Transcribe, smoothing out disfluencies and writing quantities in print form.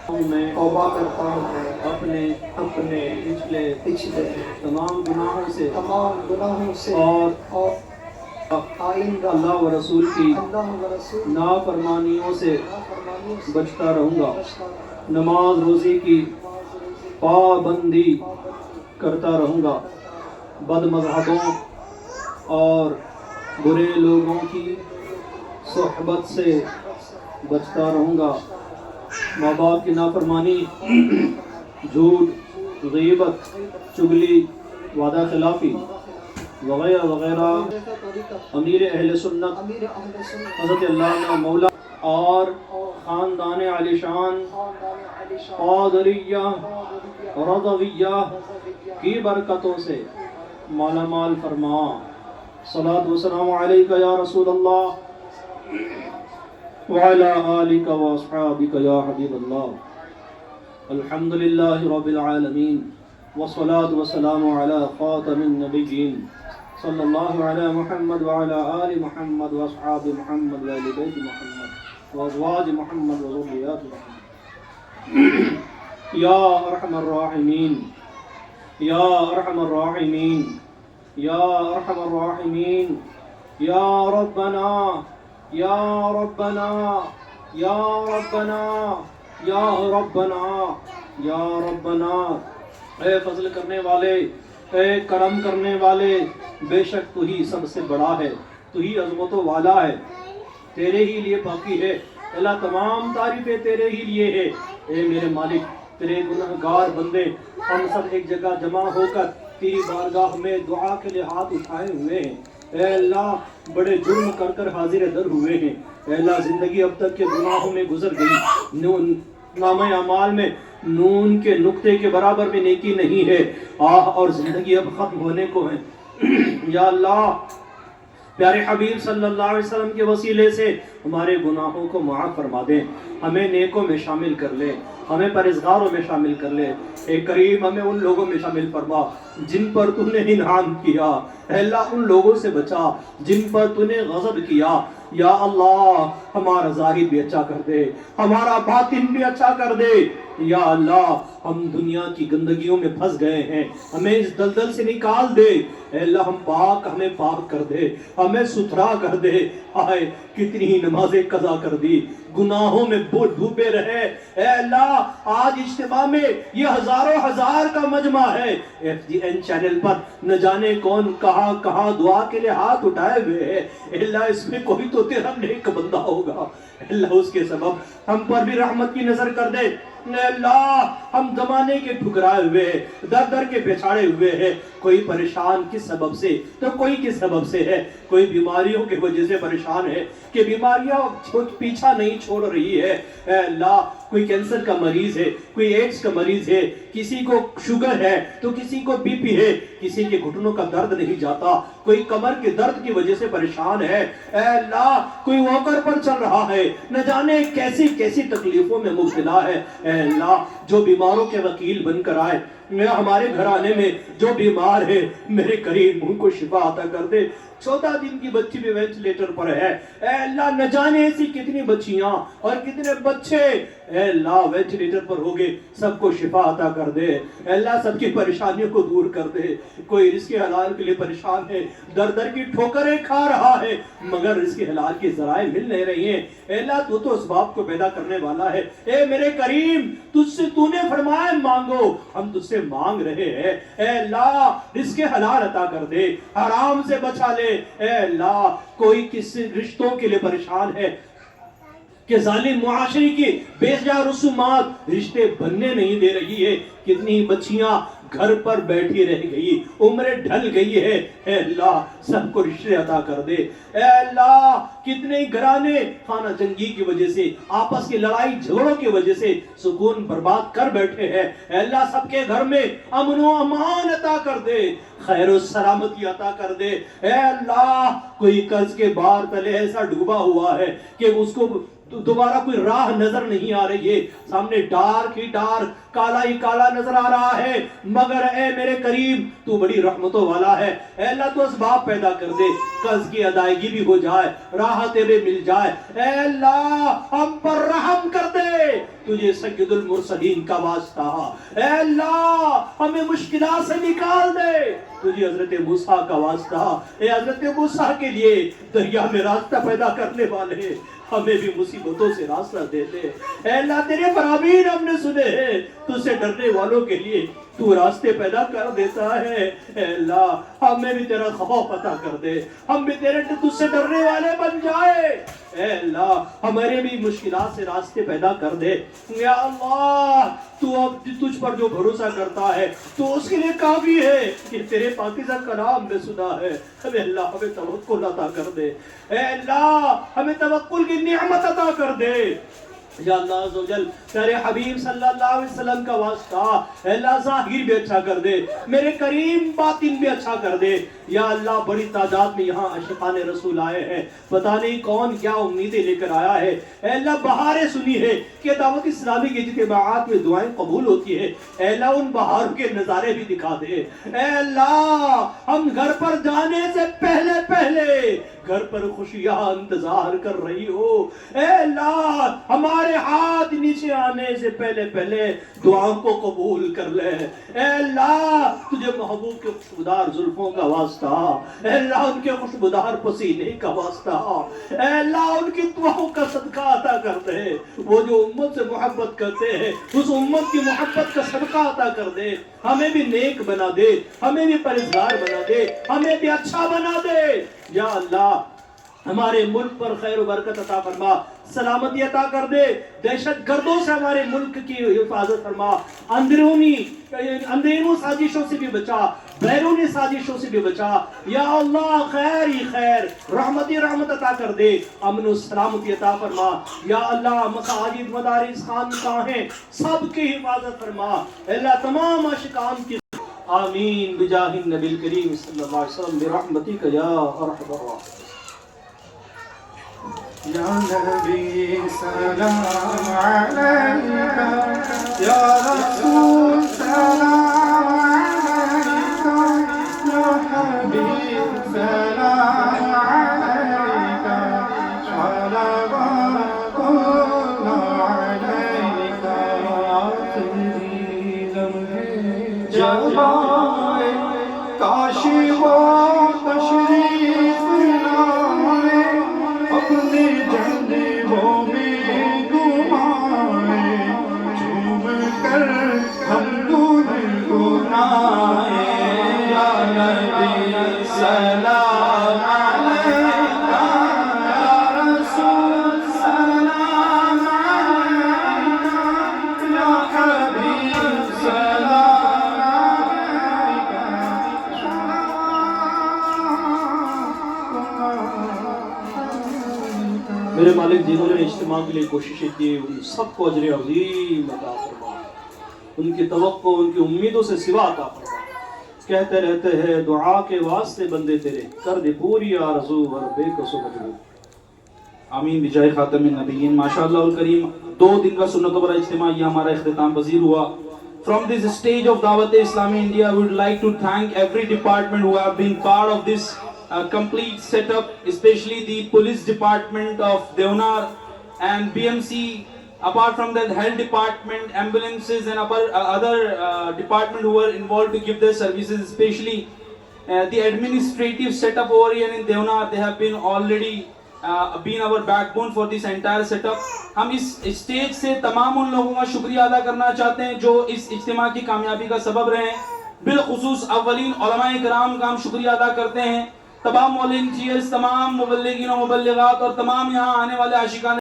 میں توبہ کرتا ہوں میں اپنے پچھلے تمام گناہوں سے اور آئندہ اللہ و رسول کی اللہ و رسول نافرمانیوں سے نافرمانیوں سے بچتا رہوں گا، بچتا رہوں نماز روزی کی گا، پابندی کرتا رہوں گا، بد مذہبوں اور برے لوگوں کی صحبت سے بچتا رہوں گا، ماں باپ کی نافرمانی، جھوٹ، غیبت، چگلی، وعدہ خلافی وغیرہ وغیرہ امیر اہل سنت حضرت علامہ مولا اور خاندان عالی شان قادریہ رضویہ کی برکتوں سے مالا مال فرما۔ صلاۃ و سلام علیک یا رسول اللہ وعلی آلک و اصحابک یا حبیب اللہ۔ الحمدللہ رب العالمین والصلاة والسلام علی خاتم النبیین صلی اللہ علی محمد وعلی آل محمد واصحاب محمد وآل بیت محمد وازواج محمد وذریات محمد یا ارحم الراحمین یا ارحم الراحمین یا ارحم الراحمین یا ربنا یا ربنا یا ربنا یا ربنا یا ربنا۔ اے فضل کرنے والے، اے کرم کرنے والے، بے شک تو ہی سب سے بڑا ہے، تو ہی عظمت و والا ہے، تیرے ہی لیے باقی ہے اللہ، تمام تعریفیں تیرے ہی لیے ہے۔ اے میرے مالک، تیرے گنہگار بندے ہم سب ایک جگہ جمع ہو کر تیری بارگاہ میں دعا کے لیے ہاتھ اٹھائے ہوئے ہیں۔ اے اللہ، بڑے جرم کر کر حاضر در ہوئے ہیں۔ اے اللہ، زندگی اب تک کے گناہوں میں گزر گئی، نامہ اعمال میں نون کے نقطے کے برابر میں نیکی نہیں ہے، اور زندگی اب ختم ہونے کو ہے۔ یا اللہ، پیارے حبیب صلی اللہ علیہ وسلم کے وسیلے سے ہمارے گناہوں کو معاف فرما دیں، ہمیں نیکوں میں شامل کر لے، ہمیں پرہیزگاروں میں شامل کر لے۔ اے کریم، ہمیں ان لوگوں میں شامل فرما جن پر تو نے انعام کیا، اے اللہ ان لوگوں سے بچا جن پر تو نے غضب کیا۔ یا اللہ، ہمارا ظاہر بھی اچھا کر دے، ہمارا باطن بھی اچھا کر دے۔ یا اللہ، ہم دنیا کی گندگیوں میں پھنس گئے ہیں، ہمیں اس دلدل سے نکال دے۔ اے اللہ، ہمیں پاک کر دے، ہمیں ستھرا کر دے۔ آئے کتنی ہی نمازیں قضا کر دی، گناہوں میں ڈوبے رہے۔ اے اللہ، آج اجتماع میں یہ ہزاروں ہزار کا مجمع ہے، FGN چینل پر نہ جانے کون کہاں کہاں دعا کے لیے ہاتھ اٹھائے ہوئے ہیں۔ اے اللہ، اس میں کوئی تو تیرا نیک بندہ ہوگا، اے اللہ اس کے سبب ہم پر بھی رحمت کی نظر کر دے۔ اے اللہ، ہم زمانے کے ٹھکرائے ہوئے ہیں، در در کے پچھاڑے ہوئے ہیں، کوئی پریشان کس سبب سے تو کوئی کس سبب سے ہے، کوئی بیماریوں کی وجہ سے پریشان ہے کہ بیماریاں پیچھا نہیں چھوڑ رہی ہے۔ اے اللہ، کوئی کینسر کا مریض ہے، کوئی ایڈز کا مریض ہے، کسی کو شوگر ہے تو کسی کو BP ہے، کسی کے گھٹنوں کا درد نہیں جاتا، کوئی کمر کے درد کی وجہ سے پریشان ہے۔ اے اللہ، کوئی واکر پر چل رہا ہے، نہ جانے کیسی کیسی تکلیفوں میں مبتلا ہے۔ اے اللہ، جو بیماروں کے وکیل بن کر آئے، ہمارے گھرانے میں جو بیمار ہے، میرے کریم ان کو شفا عطا کر دے۔ 14 دن کی بچی بھی وینٹیلیٹر پر ہے، اے اللہ نہ جانے ایسی کتنی بچیاں اور کتنے بچے اے اللہ وینٹیلیٹر پر ہوگے، سب کو شفا عطا کر دے۔ اے اللہ، سب کی پریشانیوں کو دور کر دے۔ کوئی رزق حلال کے لیے پریشان ہے، در در کی ٹھوکریں کھا رہا ہے مگر رزق حلال کی ذرائع مل نہیں رہی ہیں۔ اے اللہ، تو تو اسباب کو پیدا کرنے والا ہے۔ اے میرے کریم، تجھ سے تو نے فرمایا مانگو، ہم تجھ سے مانگ رہے ہیں۔ اے اللہ، رزق حلال عطا کر دے، حرام سے بچا لے۔ اے اللہ، کوئی کسی رشتوں کے لیے پریشان ہے کہ ظالم معاشرے کی بے جا رسومات رشتے بننے نہیں دے رہی ہے، کتنی بچیاں گھر پر بیٹھی رہ گئی، عمریں ڈھل گئی ہے۔ اے اللہ، سب کو رشتے عطا کر دے۔ اے اللہ، کتنے گھرانے خانہ جنگی کی وجہ سے، آپس کی لڑائی جھگڑوں کی وجہ سے سکون برباد کر بیٹھے ہیں۔ اے اللہ، سب کے گھر میں امن و امان عطا کر دے، خیر و سلامتی عطا کر دے۔ اے اللہ، کوئی قرض کے بار تلے ایسا ڈوبا ہوا ہے کہ اس کو دوبارہ کوئی راہ نظر نہیں آ رہی ہے، سامنے ڈارک ہی ڈارک، کالا ہی کالا نظر آ رہا ہے، مگر اے میرے کریم تو بڑی رحمتوں والا ہے۔ اے اللہ، تو اسباب پیدا کر دے، قرض کی ادائیگی بھی ہو جائے، راحتیں بھی مل جائے۔ اے اللہ، ہم پر رحم کر دے، تجھے سید المرسلین کا واسطہ، اے اللہ ہمیں مشکلات سے نکال دے، تجھے حضرت موسیٰ کا واسطہ، اے حضرت موسیٰ کے لیے دریا میں راستہ پیدا کرنے والے ہمیں بھی مصیبتوں سے راستہ دے دے، اے اللہ تیرے فرامین ہم نے سنے ہیں، تجھ سے ڈرنے والوں کے لیے تو راستے پیدا کر دیتا ہے، اے اللہ ہمیں بھی تیرا خوف عطا کر دے، ہم بھی تجھ سے ڈرنے والے بن جائے، اے اللہ ہمارے بھی مشکلات سے راستے پیدا کر دے، یا اللہ تو اب تجھ پر جو بھروسہ کرتا ہے تو اس کے لیے کافی ہے، یہ تیرے پاکیزہ کلام میں سنا ہے، ہمیں اللہ ہمیں توکل عطا کر دے، اے اللہ ہمیں توکل کی نعمت عطا کر دے، یا اللہ عز و جل تیرے حبیب صلی اللہ علیہ وسلم کا واسطہ، اے اللہ ظاہر بھی اچھا کر دے، میرے کریم باطن بھی اچھا کر دے، یا اللہ بڑی تعداد میں یہاں عاشقان رسول آئے ہیں، پتہ نہیں کون کیا امیدیں لے کر آیا ہے، اے اللہ بہاریں سنی ہے کہ دعوت اسلامی کے اجتماعات میں دعائیں قبول ہوتی ہے، اے اللہ ان بہاروں کے نظارے بھی دکھا دے، اے اللہ ہم گھر پر جانے سے پہلے گھر پر خوشیاں انتظار کر رہی ہو، اے اللہ ہمارے ہاتھ نیچے آنے سے پہلے دعاؤں کو قبول کر لے، اے اللہ تجھے محبوب کے خوشبودار زلفوں کا واسطہ، اے اللہ ان کے خوشبودار پسینے کا واسطہ، اے اللہ ان کی دعاؤں کا صدقہ عطا کر دے، وہ جو امت سے محبت کرتے ہیں اس امت کی محبت کا صدقہ عطا کر دے، ہمیں بھی نیک بنا دے، ہمیں بھی پرہیزگار بنا دے، ہمیں بھی اچھا بنا دے، یا اللہ ہمارے ملک پر خیر و برکت عطا فرما، سلامتی عطا کر دے، دہشت گردوں سے ہمارے ملک کی حفاظت فرما، اندرونی سازشوں سے بھی بچا، بیرونی سازشوں سے بھی بچا، یا اللہ خیر ہی خیر، رحمت ہی رحمت عطا کر دے، امن و سلامتی عطا فرما، یا اللہ مساجد مدارس خانقاہیں سب کی حفاظت فرما، اللہ تمام عاشقان کی آمین بجاہ النبی الکریم صلی اللہ علیہ وسلم برحمتک یا ارحم الراحمین۔ یا نبی سلام علیکہ، یا رسول سلام علیکہ، یا حبیب سلام علیکہ، صلوات اللہ علیکہ، آخری لمحے جب آئے کاش وہ تشریف لائے، اپنے جنبوں میں گھمائے، جھوم کر ہم گنگنائے، یا نبی سلام علیکہ، یا رسول سلام علیکہ، یا حبیب سلام علیکہ، میرے مالک جنہوں نے اجتماع کے لیے کوششیں کی ان سب کو اجر عظیم عطا فرما، ان کی توقع ان کی امیدوں سے سوا عطا فرما، کہتے رہتے ہیں دعا کے واسطے بندے تیرے، کر دے پوری آرزو ور بے کسو مجبور۔ آمین بجائے خاتم النبیین۔ ماشاءاللہ الکریم 2 دن کا سنتوں پر اجتماع یہ ہمارا اختتام پذیر ہوا۔ From this stage of Dawat Islami India, we would like to thank every department who have been part of this complete setup, especially the police department of Deonar and BMC. Apart from that, health department, ambulances and other department who were involved to give their services, especially the administrative setup over here in Deonar, they have been already been our backbone for this entire setup. ہم اس stage سے تمام ان لوگوں کا شکریہ ادا کرنا چاہتے ہیں جو اس اجتماع کی کامیابی کا سبب رہے ہیں، بالخصوص اولین علماء کرام کا ہم شکریہ ادا کرتے ہیں، تمام والنٹیئرز، تمام مبلغین و مبلغات اور تمام یہاں آنے والے عاشقان